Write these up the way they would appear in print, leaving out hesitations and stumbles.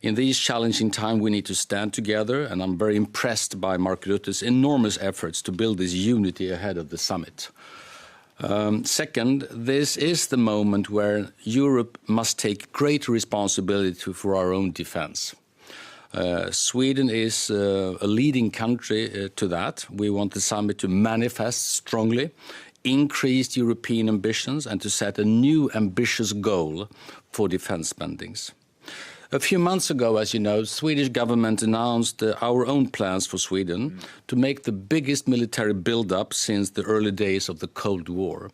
In these challenging times, we need to stand together, and I'm very impressed by Mark Rutte's enormous efforts to build this unity ahead of the summit. Second, this is the moment where Europe must take greater responsibility for our own defence. Sweden is a leading country to that. We want the summit to manifest strongly increased European ambitions and to set a new ambitious goal for defence spendings. A few months ago, as you know, the Swedish government announced our own plans for Sweden to make the biggest military build-up since the early days of the Cold War.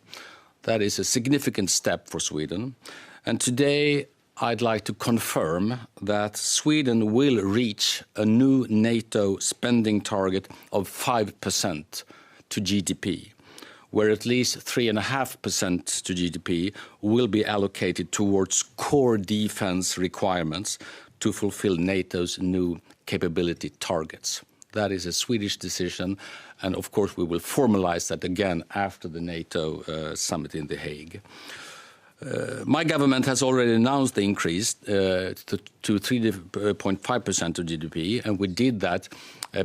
That is a significant step for Sweden. And today, I'd like to confirm that Sweden will reach a new NATO spending target of 5% to GDP, where at least 3.5% to GDP will be allocated towards core defense requirements to fulfill NATO's new capability targets. That is a Swedish decision, and of course we will formalize that again after the NATO summit in The Hague. My government has already announced the increase to 3.5% of GDP, and we did that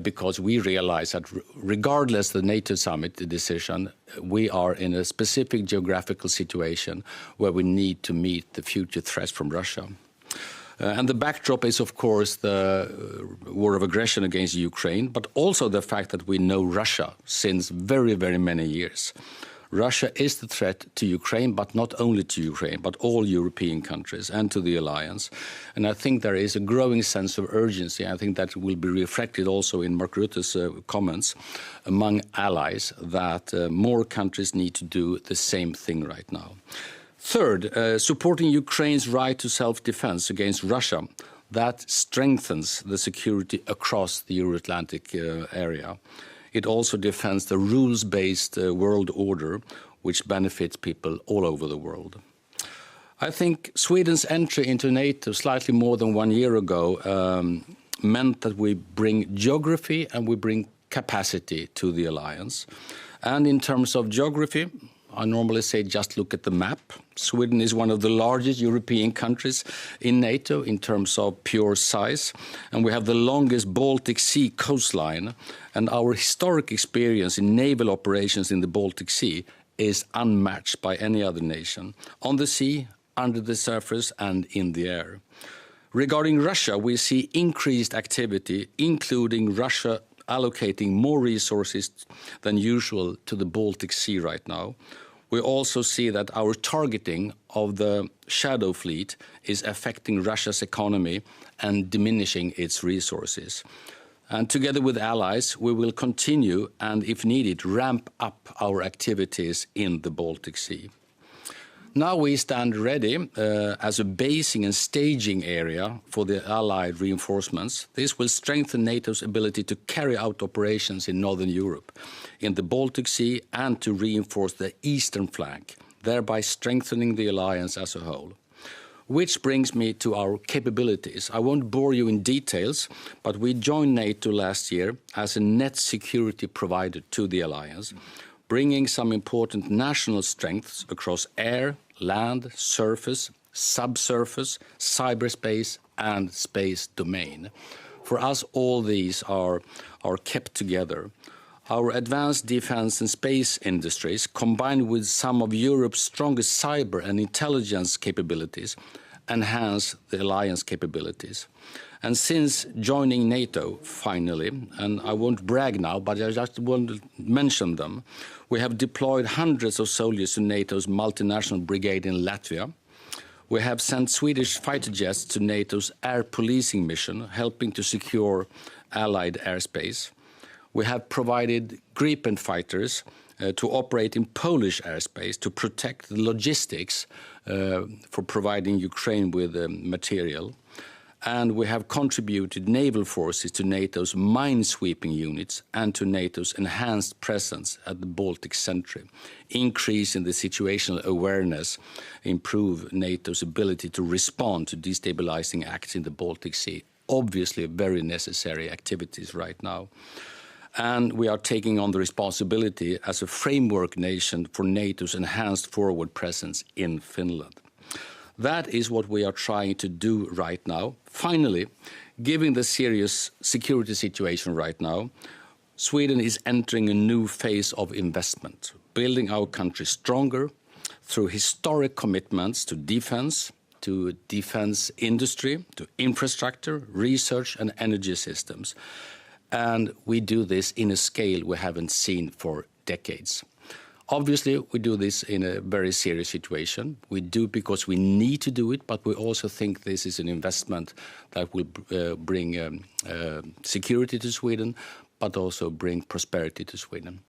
because we realize that regardless of the NATO summit decision, we are in a specific geographical situation where we need to meet the future threats from Russia. And the backdrop is, of course, the war of aggression against Ukraine, but also the fact that we know Russia since very, very many years. Russia is the threat to Ukraine, but not only to Ukraine, but all European countries and to the alliance. And I think there is a growing sense of urgency. I think that will be reflected also in Mark Rutte's comments among allies that more countries need to do the same thing right now. Third, supporting Ukraine's right to self-defense against Russia. That strengthens the security across the Euro-Atlantic area. It also defends the rules-based world order, which benefits people all over the world. I think Sweden's entry into NATO slightly more than 1 year ago meant that we bring geography and we bring capacity to the alliance. And in terms of geography, I normally say just look at the map. Sweden is one of the largest European countries in NATO in terms of pure size, and we have the longest Baltic Sea coastline, and our historic experience in naval operations in the Baltic Sea is unmatched by any other nation, on the sea, under the surface and in the air. Regarding Russia, we see increased activity, including Russia allocating more resources than usual to the Baltic Sea right now. We also see that our targeting of the shadow fleet is affecting Russia's economy and diminishing its resources. And together with allies, we will continue and, if needed, ramp up our activities in the Baltic Sea. Now we stand ready as a basing and staging area for the Allied reinforcements. This will strengthen NATO's ability to carry out operations in Northern Europe, in the Baltic Sea, and to reinforce the eastern flank, thereby strengthening the alliance as a whole. Which brings me to our capabilities. I won't bore you in details, but we joined NATO last year as a net security provider to the alliance, bringing some important national strengths across air, land, surface, subsurface, cyberspace and space domain. For us, all these are kept together. Our advanced defense and space industries, combined with some of Europe's strongest cyber and intelligence capabilities, enhance the alliance capabilities. And since joining NATO, finally, and I won't brag now, but I just want to mention them, we have deployed hundreds of soldiers to NATO's multinational brigade in Latvia. We have sent Swedish fighter jets to NATO's air policing mission, helping to secure Allied airspace. We have provided Gripen fighters to operate in Polish airspace to protect the logistics for providing Ukraine with material. And we have contributed naval forces to NATO's minesweeping units and to NATO's enhanced presence at the Baltic Century, increasing the situational awareness, improve NATO's ability to respond to destabilizing acts in the Baltic Sea. Obviously, very necessary activities right now. And we are taking on the responsibility as a framework nation for NATO's enhanced forward presence in Finland. That is what we are trying to do right now. Finally, given the serious security situation right now, Sweden is entering a new phase of investment, building our country stronger through historic commitments to defense industry, to infrastructure, research and energy systems. And we do this in a scale we haven't seen for decades. Obviously, we do this in a very serious situation. We do it because we need to do it, but we also think this is an investment that will bring security to Sweden, but also bring prosperity to Sweden.